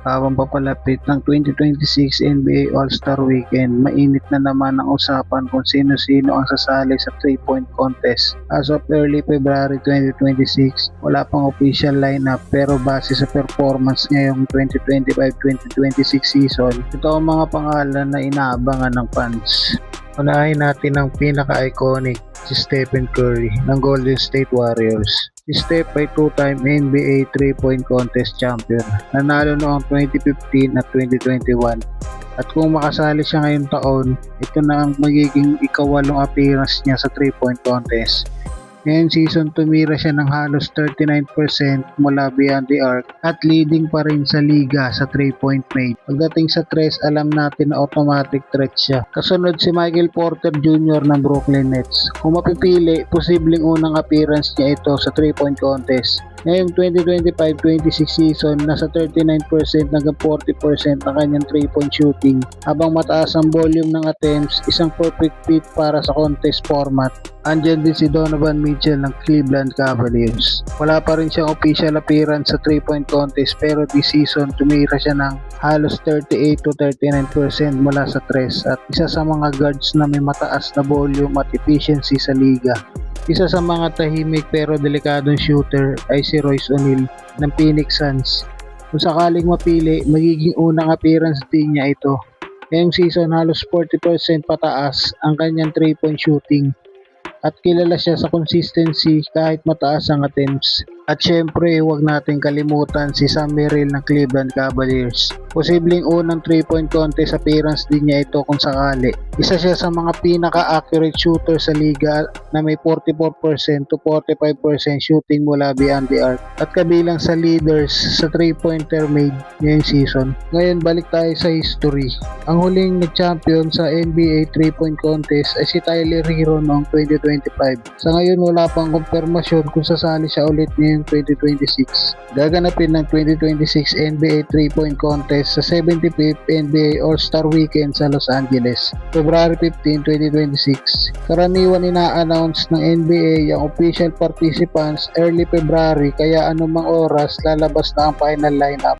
Habang papalapit ng 2026 NBA All-Star Weekend, mainit na naman ang usapan kung sino-sino ang sasali sa 3-point contest. As of early February 2026, wala pang official lineup pero base sa performance ngayong 2025-2026 season, ito ang mga pangalan na inaabangan ng fans. Unahin natin ang pinaka-iconic, si Stephen Curry ng Golden State Warriors. Si Steph ay two-time NBA 3-point contest champion. Nanalo noong 2015 at 2021. At kung makasali siya ngayong taon, ito na ang magiging ikawalong appearance niya sa 3-point contest. Ngayong season, tumira siya ng halos 39% mula beyond the arc at leading pa rin sa liga sa 3-point made. Pagdating sa tres, alam natin na automatic threat siya. Kasunod si Michael Porter Jr. ng Brooklyn Nets. Kung mapipili, posibleng unang appearance niya ito sa 3-point contest. Ngayong 2025-26 season, nasa 39% hanggang 40% ang kanyang 3-point shooting. Habang mataas ang volume ng attempts, isang perfect fit para sa contest format. Andyan din si Donovan Mitchell ng Cleveland Cavaliers. Wala pa rin siyang official appearance sa 3-point contest pero this season tumira siya ng halos 38-39% mula sa tres at isa sa mga guards na may mataas na volume at efficiency sa liga. Isa sa mga tahimik pero delikadong shooter ay si Royce O'Neal ng Phoenix Suns. Kung sakaling mapili, magiging unang appearance din niya ito. Ngayong season halos 40% pataas ang kanyang 3-point shooting at kilala siya sa consistency kahit mataas ang attempts. At syempre, huwag natin kalimutan si Sam Merrill ng Cleveland Cavaliers. Posibleng unang 3-point contest appearance din niya ito kung sakali. Isa siya sa mga pinaka-accurate shooter sa liga na may 44% to 45% shooting mula beyond the arc at kabilang sa leaders sa 3-pointer made ngayong season. Ngayon, balik tayo sa history. Ang huling nag-champion sa NBA 3-point contest ay si Tyler Hero noong 2025. Sa ngayon, wala pang kumpirmasyon kung sasali siya ulit ngayong 2026. Gaganapin ng 2026 NBA 3-point contest sa 75th NBA All-Star Weekend sa Los Angeles, February 15, 2026. Karaniwan ina-announce ng NBA ang official participants early February kaya anumang oras lalabas na ang final lineup.